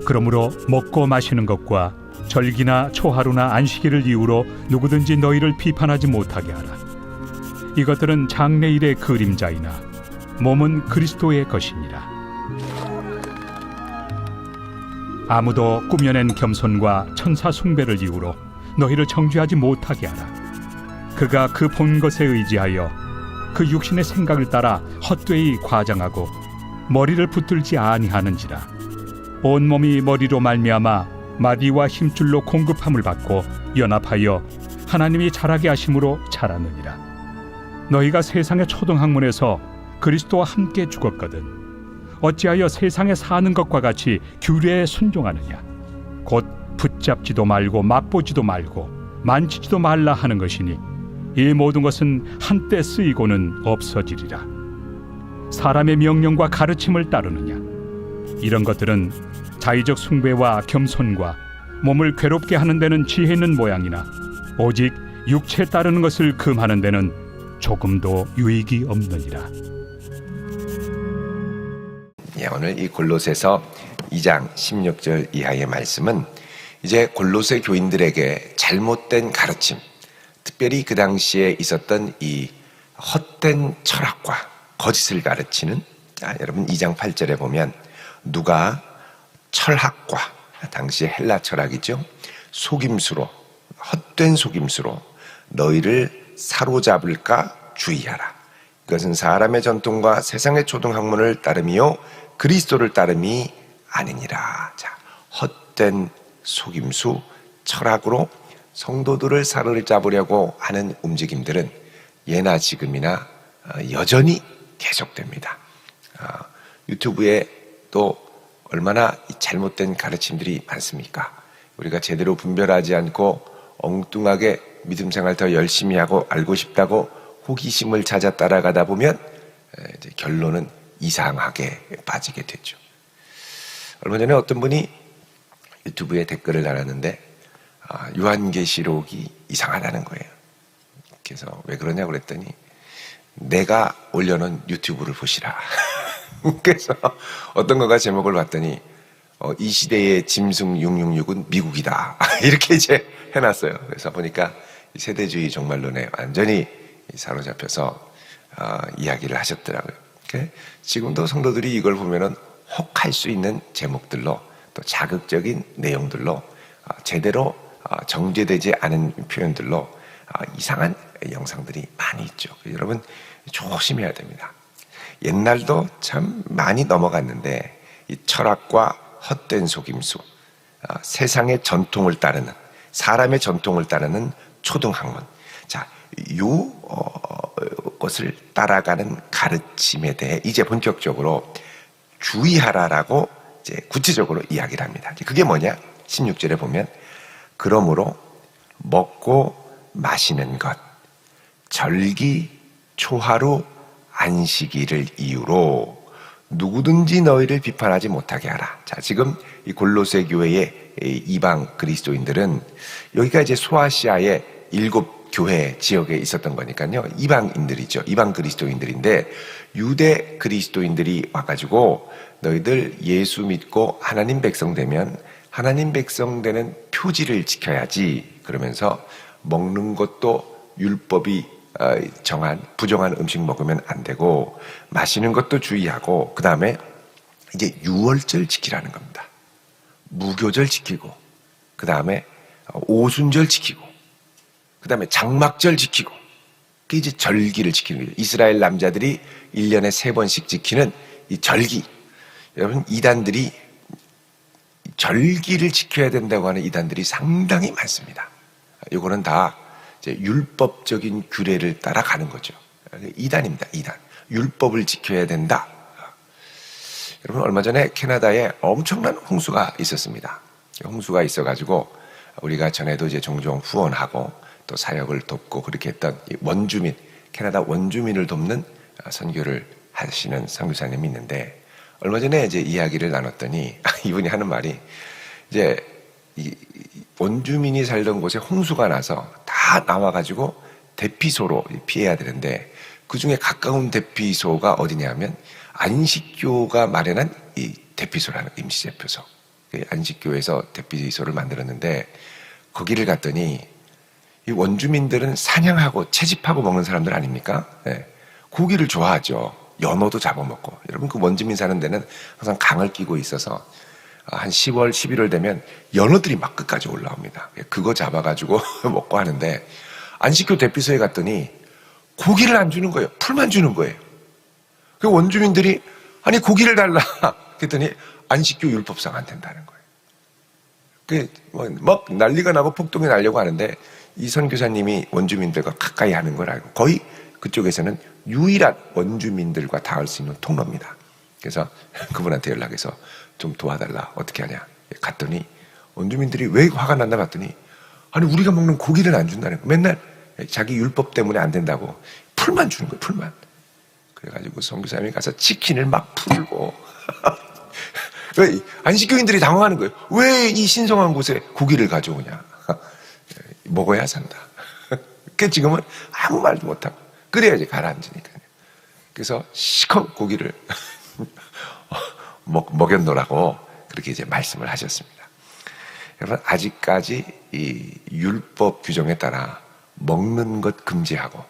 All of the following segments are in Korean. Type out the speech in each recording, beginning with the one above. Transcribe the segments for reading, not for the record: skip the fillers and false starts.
그러므로 먹고 마시는 것과 절기나 초하루나 안식일을 이유로 누구든지 너희를 비판하지 못하게 하라. 이것들은 장래일의 그림자이나 몸은 그리스도의 것이니라. 아무도 꾸며낸 겸손과 천사 숭배를 이유로 너희를 정죄하지 못하게 하라. 그가 그 본 것에 의지하여 그 육신의 생각을 따라 헛되이 과장하고 머리를 붙들지 아니하는지라. 온몸이 머리로 말미암아 마디와 힘줄로 공급함을 받고 연합하여 하나님이 자라게 하심으로 자라느니라. 너희가 세상의 초등학문에서 그리스도와 함께 죽었거든 어찌하여 세상에 사는 것과 같이 규례에 순종하느냐. 곧 붙잡지도 말고 맛보지도 말고 만지지도 말라 하는 것이니 이 모든 것은 한때 쓰이고는 없어지리라. 사람의 명령과 가르침을 따르느냐. 이런 것들은 자의적 숭배와 겸손과 몸을 괴롭게 하는 데는 지혜 있는 모양이나 오직 육체에 따르는 것을 금하는 데는 조금도 유익이 없느니라. 오늘 이 골로새서 2장 16절 이하의 말씀은 이제 골로새 교인들에게 잘못된 가르침, 특별히 그 당시에 있었던 이 헛된 철학과 거짓을 가르치는, 여러분 2장 8절에 보면 누가 철학과, 당시 헬라 철학이죠, 속임수로, 헛된 속임수로 너희를 사로잡을까 주의하라. 이것은 사람의 전통과 세상의 초등학문을 따름이요 그리스도를 따름이 아니니라. 자, 헛된 속임수, 철학으로 성도들을 사로잡으려고 하는 움직임들은 예나 지금이나 여전히 계속됩니다. 유튜브에 또 얼마나 잘못된 가르침들이 많습니까? 우리가 제대로 분별하지 않고 엉뚱하게 믿음 생활 더 열심히 하고 알고 싶다고 호기심을 찾아 따라가다 보면 이제 결론은 이상하게 빠지게 되죠. 얼마 전에 어떤 분이 유튜브에 댓글을 달았는데 요한계시록이 이상하다는 거예요. 그래서 왜 그러냐고 그랬더니 내가 올려놓은 유튜브를 보시라. 그래서 어떤 거가 제목을 봤더니 이 시대의 짐승 666은 미국이다. 이렇게 이제 해놨어요. 그래서 보니까 세대주의 종말론에 완전히 사로잡혀서 이야기를 하셨더라고요. 지금도 성도들이 이걸 보면은 혹할 수 있는 제목들로 또 자극적인 내용들로 제대로 정제되지 않은 표현들로 이상한 영상들이 많이 있죠. 여러분 조심해야 됩니다. 옛날도 참 많이 넘어갔는데 이 철학과 헛된 속임수, 세상의 전통을 따르는, 사람의 전통을 따르는 초등학문, 자, 요 것을 따라가는 가르침에 대해 이제 본격적으로 주의하라라고 이제 구체적으로 이야기를 합니다. 그게 뭐냐? 16절에 보면 그러므로 먹고 마시는 것, 절기, 초하루, 안식일을 이유로 누구든지 너희를 비판하지 못하게 하라. 자, 지금 이 골로새 교회의 이방 그리스도인들은 여기가 이제 소아시아의 7교회 지역에 있었던 거니까요. 이방인들이죠. 이방 그리스도인들인데 유대 그리스도인들이 와가지고 너희들 예수 믿고 하나님 백성 되면 하나님 백성 되는 표지를 지켜야지. 그러면서 먹는 것도 율법이 정한 부정한 음식 먹으면 안 되고 마시는 것도 주의하고 그 다음에 이제 유월절 지키라는 겁니다. 무교절 지키고 그 다음에 오순절 지키고 그 다음에 장막절 지키고 그게 이제 절기를 지키는 거예요. 이스라엘 남자들이 1년에 3번씩 지키는 이 절기. 여러분 이단들이 절기를 지켜야 된다고 하는 이단들이 상당히 많습니다. 이거는 다 이제 율법적인 규례를 따라가는 거죠. 이단입니다. 이단. 율법을 지켜야 된다. 여러분 얼마 전에 캐나다에 엄청난 홍수가 있었습니다. 홍수가 있어가지고 우리가 전에도 이제 종종 후원하고 또 사역을 돕고 그렇게 했던 원주민, 캐나다 원주민을 돕는 선교를 하시는 선교사님이 있는데 얼마 전에 이제 이야기를 나눴더니 이분이 하는 말이 이제 이 원주민이 살던 곳에 홍수가 나서 다 나와가지고 대피소로 피해야 되는데 그 중에 가까운 대피소가 어디냐면 안식교가 마련한 이 대피소라는 임시대피소. 안식교에서 대피소를 만들었는데 거기를 갔더니 이 원주민들은 사냥하고 채집하고 먹는 사람들 아닙니까? 네. 고기를 좋아하죠. 연어도 잡아먹고. 여러분 그 원주민 사는 데는 항상 강을 끼고 있어서 한 10월, 11월 되면 연어들이 막 끝까지 올라옵니다. 그거 잡아가지고 먹고 하는데 안식교 대피소에 갔더니 고기를 안 주는 거예요. 풀만 주는 거예요. 그 원주민들이 아니 고기를 달라 그랬더니 안식교 율법상 안 된다는 거예요. 막 난리가 나고 폭동이 나려고 하는데 이 선교사님이 원주민들과 가까이 하는 걸 알고 거의 그쪽에서는 유일한 원주민들과 닿을 수 있는 통로입니다. 그래서 그분한테 연락해서 좀 도와달라. 어떻게 하냐. 갔더니 원주민들이 왜 화가 났나 봤더니 아니 우리가 먹는 고기를 안 준다는 거예요. 맨날 자기 율법 때문에 안 된다고 풀만 주는 거예요. 풀만. 그래가지고 선교사님이 가서 치킨을 막 풀고 안식교인들이 당황하는 거예요. 왜 이 신성한 곳에 고기를 가져오냐. 먹어야 산다. 그 지금은 아무 말도 못하고 그래야지 가라앉으니까요. 그래서 시커 고기를 먹였노라고 그렇게 이제 말씀을 하셨습니다. 여러분 아직까지 이 율법 규정에 따라 먹는 것 금지하고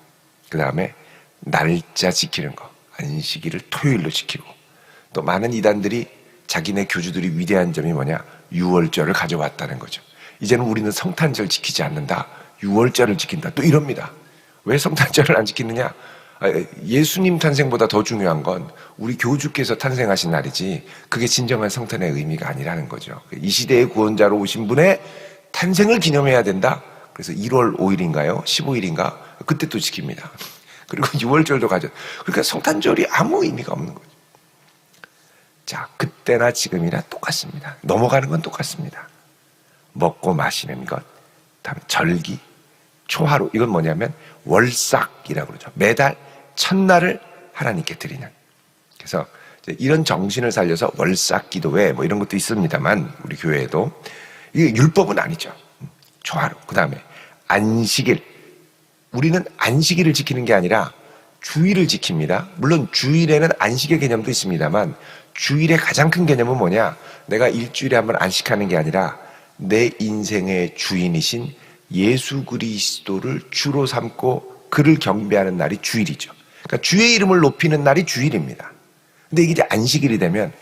그 다음에 날짜 지키는 거 안식일을 토요일로 지키고 또 많은 이단들이 자기네 교주들이 위대한 점이 뭐냐 6월절을 가져왔다는 거죠. 이제는 우리는 성탄절 지키지 않는다. 6월절을 지킨다. 또 이럽니다. 왜 성탄절을 안 지키느냐? 예수님 탄생보다 더 중요한 건 우리 교주께서 탄생하신 날이지 그게 진정한 성탄의 의미가 아니라는 거죠. 이 시대의 구원자로 오신 분의 탄생을 기념해야 된다. 그래서 1월 5일인가요? 15일인가? 그때 또 지킵니다. 그리고 6월절도 가져. 그러니까 성탄절이 아무 의미가 없는 거죠. 자, 그때나 지금이나 똑같습니다. 넘어가는 건 똑같습니다. 먹고 마시는 것, 다음에 절기, 초하루. 이건 뭐냐면 월삭이라고 그러죠. 매달 첫날을 하나님께 드리는. 그래서 이런 정신을 살려서 월삭 기도회 뭐 이런 것도 있습니다만 우리 교회에도 이게 율법은 아니죠. 초하루. 그 다음에 안식일. 우리는 안식일을 지키는 게 아니라 주일을 지킵니다. 물론 주일에는 안식의 개념도 있습니다만 주일의 가장 큰 개념은 뭐냐? 내가 일주일에 한 번 안식하는 게 아니라 내 인생의 주인이신 예수 그리스도를 주로 삼고 그를 경배하는 날이 주일이죠. 그러니까 주의 이름을 높이는 날이 주일입니다. 근데 이게 이제 안식일이 되면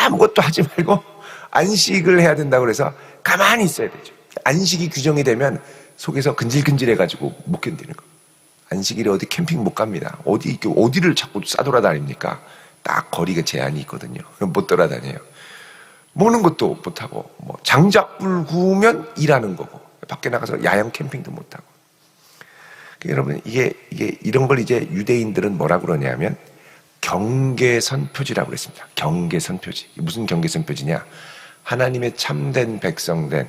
아무것도 하지 말고 안식을 해야 된다고 그래서 가만히 있어야 되죠. 안식이 규정이 되면 속에서 근질근질해가지고 못 견디는 거. 안식일에 어디 캠핑 못 갑니다. 어디를 자꾸 싸돌아다닙니까? 딱 거리가 제한이 있거든요. 못 돌아다녀요. 먹는 것도 못하고, 뭐, 장작불 구우면 일하는 거고, 밖에 나가서 야영 캠핑도 못하고. 여러분, 이게, 이런 걸 이제 유대인들은 뭐라 그러냐면, 경계선 표지라고 그랬습니다. 경계선 표지. 무슨 경계선 표지냐? 하나님의 참된 백성된,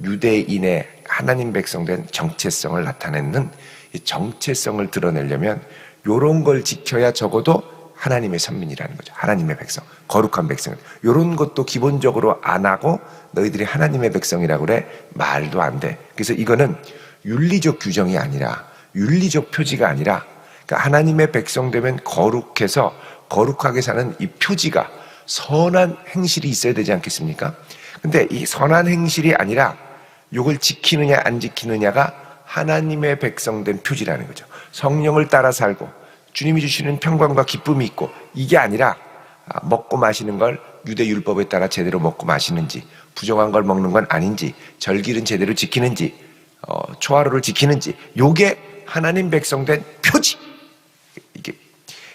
유대인의 하나님 백성된 정체성을 나타내는 이 정체성을 드러내려면, 요런 걸 지켜야 적어도 하나님의 선민이라는 거죠. 하나님의 백성, 거룩한 백성. 이런 것도 기본적으로 안 하고 너희들이 하나님의 백성이라고 그래? 말도 안 돼. 그래서 이거는 윤리적 규정이 아니라 윤리적 표지가 아니라 그러니까 하나님의 백성 되면 거룩해서 거룩하게 사는 이 표지가 선한 행실이 있어야 되지 않겠습니까? 근데 이 선한 행실이 아니라 이걸 지키느냐 안 지키느냐가 하나님의 백성 된 표지라는 거죠. 성령을 따라 살고 주님이 주시는 평강과 기쁨이 있고 이게 아니라 먹고 마시는 걸 유대 율법에 따라 제대로 먹고 마시는지 부정한 걸 먹는 건 아닌지 절기는 제대로 지키는지 초하루를 지키는지 요게 하나님 백성된 표지. 이게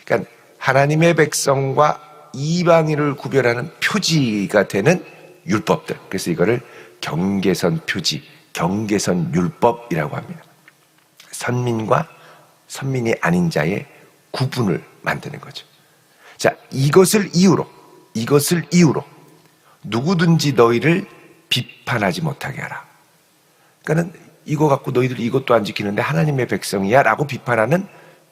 그러니까 하나님의 백성과 이방인을 구별하는 표지가 되는 율법들. 그래서 이거를 경계선 표지, 경계선 율법이라고 합니다. 선민과 선민이 아닌 자의 구분을 만드는 거죠. 자, 이것을 이유로 누구든지 너희를 비판하지 못하게 하라. 그러니까는 이거 갖고 너희들 이것도 안 지키는데 하나님의 백성이야 라고 비판하는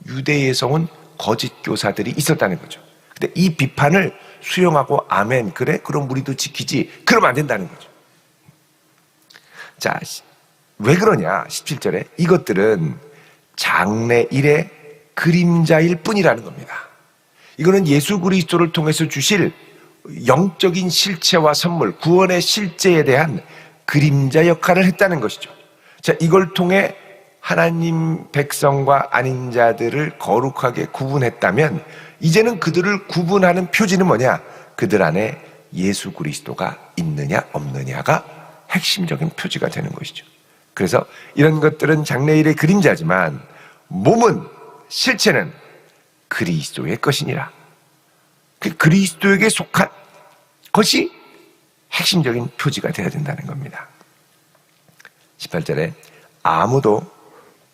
유대의 성은 거짓 교사들이 있었다는 거죠. 근데 이 비판을 수용하고 아멘 그래? 그럼 우리도 지키지. 그러면 안 된다는 거죠. 자, 왜 그러냐? 17절에 이것들은 장래일의 그림자일 뿐이라는 겁니다. 이거는 예수 그리스도를 통해서 주실 영적인 실체와 선물, 구원의 실제에 대한 그림자 역할을 했다는 것이죠. 자, 이걸 통해 하나님 백성과 아닌 자들을 거룩하게 구분했다면 이제는 그들을 구분하는 표지는 뭐냐? 그들 안에 예수 그리스도가 있느냐 없느냐가 핵심적인 표지가 되는 것이죠. 그래서 이런 것들은 장래일의 그림자지만 몸은, 실체는 그리스도의 것이니라. 그 그리스도에게 속한 것이 핵심적인 표지가 되어야 된다는 겁니다. 18절에 아무도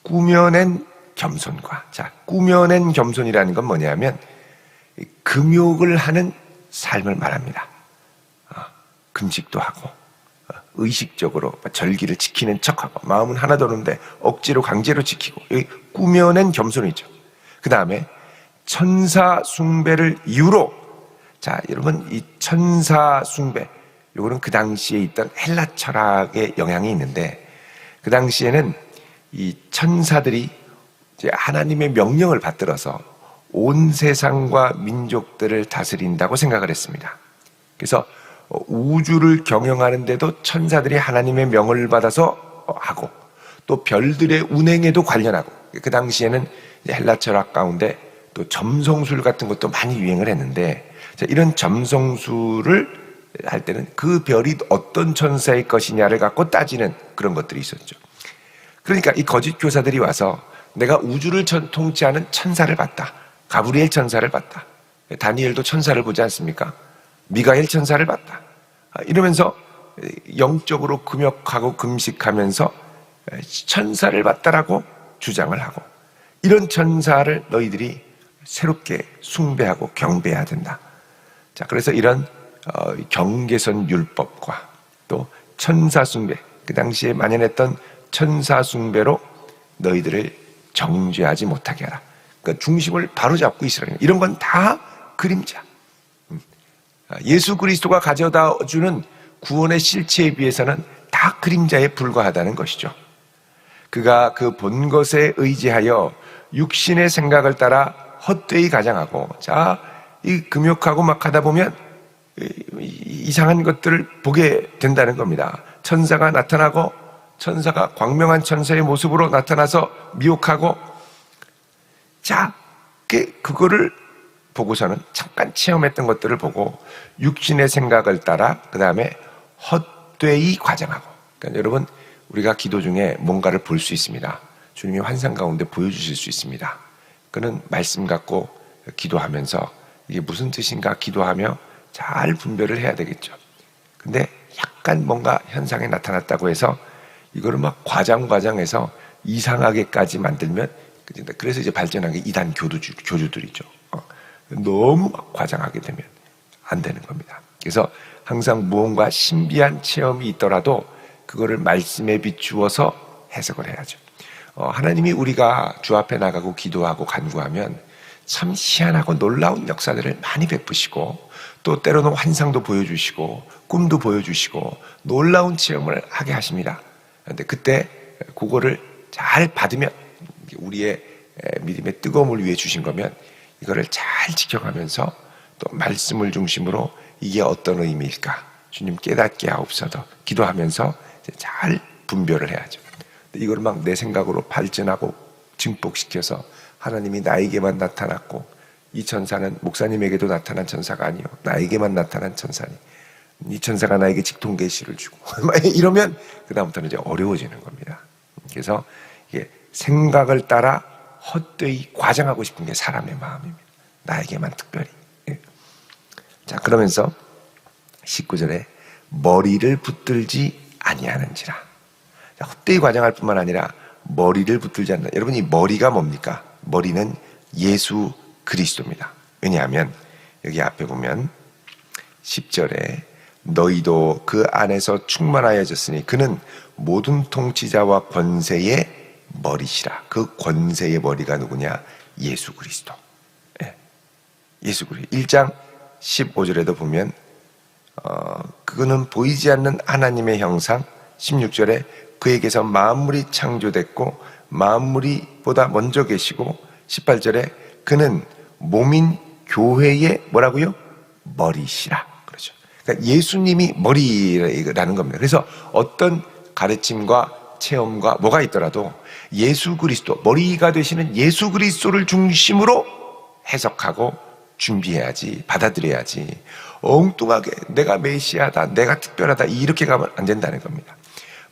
꾸며낸 겸손과, 자, 꾸며낸 겸손이라는 건 뭐냐면 금욕을 하는 삶을 말합니다. 금식도 하고 의식적으로 절기를 지키는 척하고 마음은 하나도 없는데 억지로 강제로 지키고, 여기 꾸며낸 겸손이죠. 그 다음에 천사 숭배를 이유로, 자, 여러분, 이 천사 숭배, 요거는 그 당시에 있던 헬라 철학의 영향이 있는데, 그 당시에는 이 천사들이 이제 하나님의 명령을 받들어서 온 세상과 민족들을 다스린다고 생각을 했습니다. 그래서 우주를 경영하는데도 천사들이 하나님의 명을 받아서 하고, 또 별들의 운행에도 관련하고, 그 당시에는 헬라 철학 가운데 또 점성술 같은 것도 많이 유행을 했는데, 이런 점성술을 할 때는 그 별이 어떤 천사의 것이냐를 갖고 따지는 그런 것들이 있었죠. 그러니까 이 거짓 교사들이 와서 내가 우주를 통치하는 천사를 봤다, 가브리엘 천사를 봤다, 다니엘도 천사를 보지 않습니까? 미가엘 천사를 봤다, 이러면서 영적으로 금욕하고 금식하면서 천사를 봤다라고 주장을 하고, 이런 천사를 너희들이 새롭게 숭배하고 경배해야 된다. 자, 그래서 이런 경계선 율법과 또 천사 숭배, 그 당시에 만연했던 천사 숭배로 너희들을 정죄하지 못하게 하라. 그러니까 중심을 바로잡고 있으라. 이런 건 다 그림자. 예수 그리스도가 가져다 주는 구원의 실체에 비해서는 다 그림자에 불과하다는 것이죠. 그가 그 본 것에 의지하여 육신의 생각을 따라 헛되이 가장하고, 자, 이 금욕하고 막 하다 보면 이상한 것들을 보게 된다는 겁니다. 천사가 나타나고, 천사가 광명한 천사의 모습으로 나타나서 미혹하고, 자, 그거를 보고서는 잠깐 체험했던 것들을 보고 육신의 생각을 따라 그 다음에 헛되이 과장하고. 그러니까 여러분, 우리가 기도 중에 뭔가를 볼 수 있습니다. 주님이 환상 가운데 보여주실 수 있습니다. 그는 말씀 갖고 기도하면서 이게 무슨 뜻인가 기도하며 잘 분별을 해야 되겠죠. 근데 약간 뭔가 현상이 나타났다고 해서 이거를 막 과장해서 이상하게까지 만들면, 그래서 이제 발전한 게 이단 교주들이죠. 너무 막 과장하게 되면 안 되는 겁니다. 그래서 항상 무언가 신비한 체험이 있더라도 그거를 말씀에 비추어서 해석을 해야죠. 하나님이 우리가 주 앞에 나가고 기도하고 간구하면 참 희한하고 놀라운 역사들을 많이 베푸시고, 또 때로는 환상도 보여주시고 꿈도 보여주시고 놀라운 체험을 하게 하십니다. 그런데 그때 그거를 잘 받으면, 우리의 믿음의 뜨거움을 위해 주신 거면 이거를 잘 지켜가면서 또 말씀을 중심으로 이게 어떤 의미일까 주님 깨닫게 하옵소서 기도하면서 잘 분별을 해야죠. 이걸 막 내 생각으로 발전하고 증폭시켜서 하나님이 나에게만 나타났고, 이 천사는 목사님에게도 나타난 천사가 아니요 나에게만 나타난 천사니, 이 천사가 나에게 직통 계시를 주고 이러면 그 다음부터는 이제 어려워지는 겁니다. 그래서 이게 생각을 따라 헛되이 과장하고 싶은 게 사람의 마음입니다. 나에게만 특별히. 자, 그러면서 19절에 머리를 붙들지 아니하는지라. 자, 헛되이 과장할 뿐만 아니라 머리를 붙들지 않는다. 여러분, 이 머리가 뭡니까? 머리는 예수 그리스도입니다. 왜냐하면 여기 앞에 보면 10절에 너희도 그 안에서 충만하여졌으니 그는 모든 통치자와 권세의 머리시라. 그 권세의 머리가 누구냐? 예수 그리스도. 예수 그리스도. 1장 15절에도 보면 그거는 보이지 않는 하나님의 형상. 16절에 그에게서 만물이 창조됐고 만물이 보다 먼저 계시고, 18절에 그는 몸인 교회의 뭐라고요? 머리시라. 그러니까 예수님이 머리라는 겁니다. 그래서 어떤 가르침과 체험과 뭐가 있더라도 예수 그리스도, 머리가 되시는 예수 그리스도를 중심으로 해석하고 준비해야지, 받아들여야지, 엉뚱하게 내가 메시아다, 내가 특별하다 이렇게 가면 안 된다는 겁니다.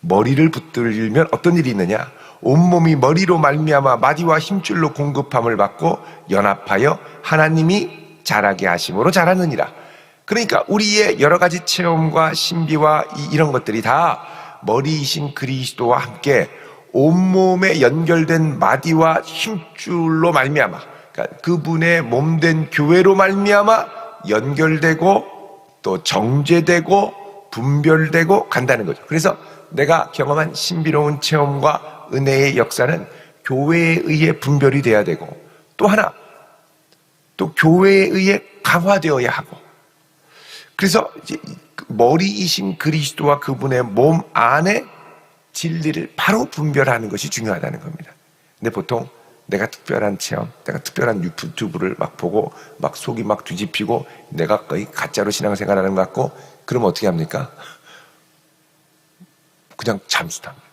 머리를 붙들면 어떤 일이 있느냐? 온몸이 머리로 말미암아 마디와 힘줄로 공급함을 받고 연합하여 하나님이 자라게 하심으로 자라느니라. 그러니까 우리의 여러 가지 체험과 신비와 이런 것들이 다 머리이신 그리스도와 함께 온몸에 연결된 마디와 힘줄로 말미암아, 그러니까 그분의 몸된 교회로 말미암아 연결되고 또 정제되고 분별되고 간다는 거죠. 그래서 내가 경험한 신비로운 체험과 은혜의 역사는 교회에 의해 분별이 돼야 되고, 또 하나, 또 교회에 의해 강화되어야 하고, 그래서 이제 머리이신 그리스도와 그분의 몸 안에 진리를 바로 분별하는 것이 중요하다는 겁니다. 근데 보통 내가 특별한 체험, 내가 특별한 유튜브를 막 보고 막 속이 막 뒤집히고 내가 거의 가짜로 신앙생활하는 것 같고, 그러면 어떻게 합니까? 그냥 잠수답니다.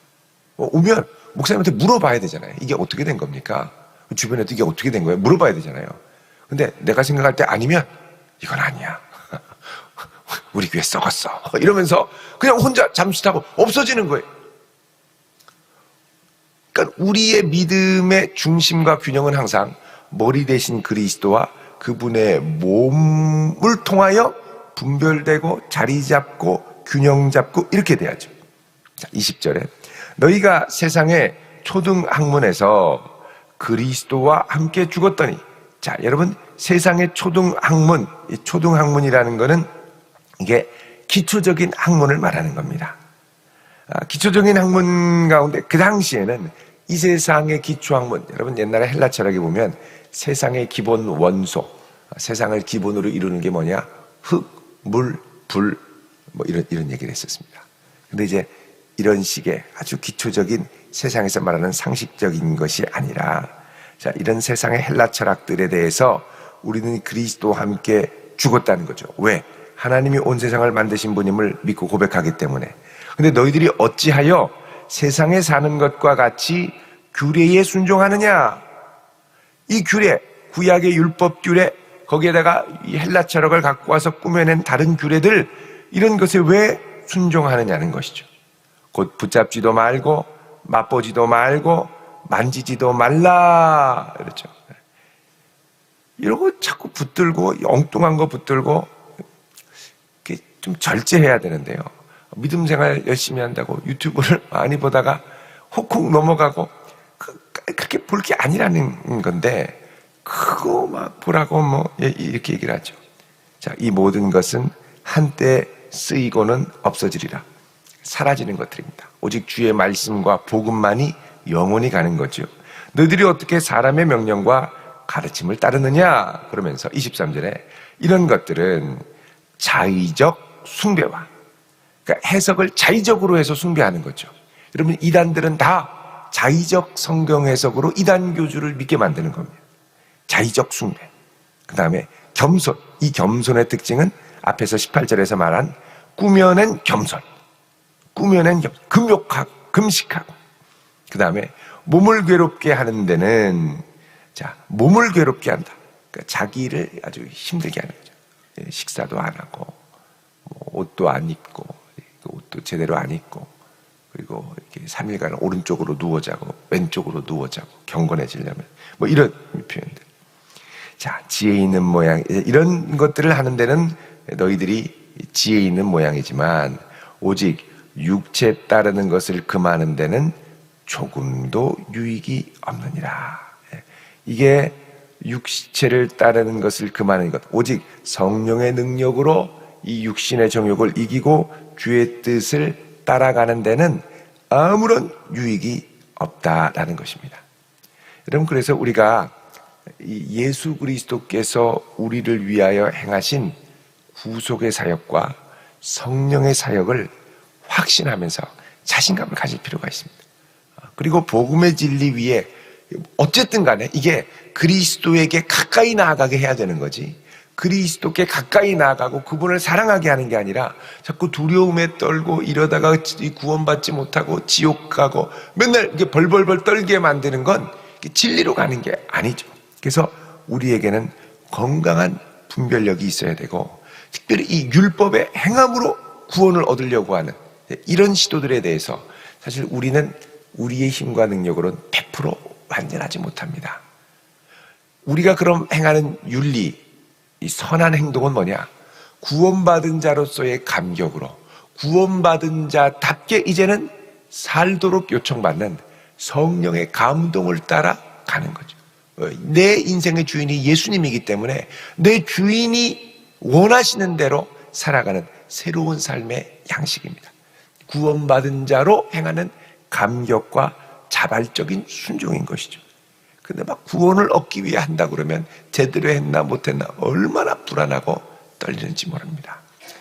오면 목사님한테 물어봐야 되잖아요. 이게 어떻게 된 겁니까? 주변에도 이게 어떻게 된 거예요? 물어봐야 되잖아요. 근데 내가 생각할 때 아니면 이건 아니야. 우리 교회 썩었어. 이러면서 그냥 혼자 잠수 타고 없어지는 거예요. 그러니까 우리의 믿음의 중심과 균형은 항상 머리 대신 그리스도와 그분의 몸을 통하여 분별되고 자리 잡고 균형 잡고 이렇게 돼야죠. 자, 20절에 너희가 세상의 초등학문에서 그리스도와 함께 죽었더니, 자, 여러분, 세상의 초등학문, 이 초등학문이라는 거는 이게 기초적인 학문을 말하는 겁니다. 기초적인 학문 가운데 그 당시에는 이 세상의 기초학문, 여러분 옛날에 헬라 철학에 보면 세상의 기본 원소, 세상을 기본으로 이루는 게 뭐냐? 흙, 물, 불, 뭐 이런 얘기를 했었습니다. 근데 이제 이런 식의 아주 기초적인 세상에서 말하는 상식적인 것이 아니라, 자, 이런 세상의 헬라 철학들에 대해서 우리는 그리스도와 함께 죽었다는 거죠. 왜? 하나님이 온 세상을 만드신 분임을 믿고 고백하기 때문에. 근데 너희들이 어찌하여 세상에 사는 것과 같이 규례에 순종하느냐? 이 규례, 구약의 율법 규례, 거기에다가 이 헬라 철학을 갖고 와서 꾸며낸 다른 규례들, 이런 것에 왜 순종하느냐는 것이죠. 곧 붙잡지도 말고 맛보지도 말고 만지지도 말라 그렇죠. 이러고 자꾸 붙들고 엉뚱한 거 붙들고 좀 절제해야 되는데요. 믿음 생활 열심히 한다고 유튜브를 많이 보다가 혹혹 넘어가고 그렇게 볼 게 아니라는 건데 그거 막 보라고 뭐 이렇게 얘기를 하죠. 자, 이 모든 것은 한때 쓰이고는 없어지리라. 사라지는 것들입니다. 오직 주의 말씀과 복음만이 영원히 가는 거죠. 너희들이 어떻게 사람의 명령과 가르침을 따르느냐? 그러면서 23절에 이런 것들은 자의적 숭배와, 그러니까 해석을 자의적으로 해서 숭배하는 거죠. 여러분, 이단들은 다 자의적 성경 해석으로 이단 교주를 믿게 만드는 겁니다. 자의적 숭배. 그 다음에 겸손. 이 겸손의 특징은 앞에서 18절에서 말한 꾸며낸 겸손. 꾸며낸 겸손. 금욕하고 금식하고. 그 다음에 몸을 괴롭게 하는 데는, 자, 몸을 괴롭게 한다. 그러니까 자기를 아주 힘들게 하는 거죠. 식사도 안 하고, 옷도 안 입고, 옷도 제대로 안 입고, 그리고 이렇게 3일간 오른쪽으로 누워 자고, 왼쪽으로 누워 자고, 경건해지려면, 뭐 이런 표현들. 자, 지혜 있는 모양, 이런 것들을 하는 데는 너희들이 지혜 있는 모양이지만, 오직 육체 따르는 것을 금하는 데는 조금도 유익이 없느니라. 이게 육체를 따르는 것을 금하는 것, 오직 성령의 능력으로 이 육신의 정욕을 이기고 주의 뜻을 따라가는 데는 아무런 유익이 없다라는 것입니다. 여러분, 그래서 우리가 예수 그리스도께서 우리를 위하여 행하신 구속의 사역과 성령의 사역을 확신하면서 자신감을 가질 필요가 있습니다. 그리고 복음의 진리 위에 어쨌든 간에 이게 그리스도에게 가까이 나아가게 해야 되는 거지, 그리스도께 가까이 나아가고 그분을 사랑하게 하는 게 아니라 자꾸 두려움에 떨고 이러다가 구원받지 못하고 지옥 가고 맨날 이렇게 벌벌벌 떨게 만드는 건 진리로 가는 게 아니죠. 그래서 우리에게는 건강한 분별력이 있어야 되고, 특별히 이 율법의 행함으로 구원을 얻으려고 하는 이런 시도들에 대해서 사실 우리는 우리의 힘과 능력으로는 100% 완전하지 못합니다. 우리가 그럼 행하는 윤리, 이 선한 행동은 뭐냐? 구원받은 자로서의 감격으로 구원받은 자답게 이제는 살도록 요청받는 성령의 감동을 따라 가는 거죠. 내 인생의 주인이 예수님이기 때문에 내 주인이 원하시는 대로 살아가는 새로운 삶의 양식입니다. 구원받은 자로 행하는 감격과 자발적인 순종인 것이죠. 근데 막 구원을 얻기 위해 한다 그러면 제대로 했나 못했나 얼마나 불안하고 떨리는지 모릅니다.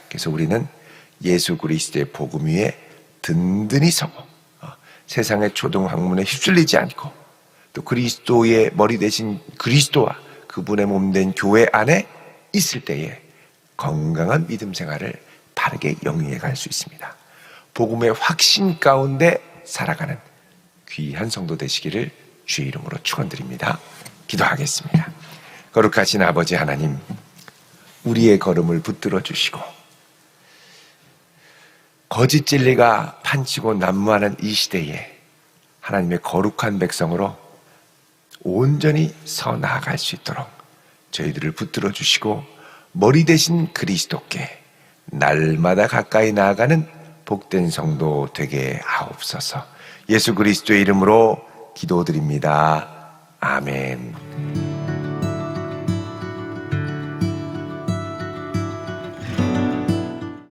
그래서 우리는 예수 그리스도의 복음 위에 든든히 서고 세상의 초등학문에 휩쓸리지 않고 또 그리스도의 머리 대신 그리스도와 그분의 몸된 교회 안에 있을 때에 건강한 믿음 생활을 바르게 영위해 갈 수 있습니다. 복음의 확신 가운데 살아가는 귀한 성도 되시기를 주의 이름으로 축원드립니다. 기도하겠습니다. 거룩하신 아버지 하나님, 우리의 걸음을 붙들어 주시고 거짓 진리가 판치고 난무하는 이 시대에 하나님의 거룩한 백성으로 온전히 서 나아갈 수 있도록 저희들을 붙들어 주시고 머리 대신 그리스도께 날마다 가까이 나아가는 복된 성도 되게 하옵소서. 예수 그리스도의 이름으로 기도드립니다. 아멘.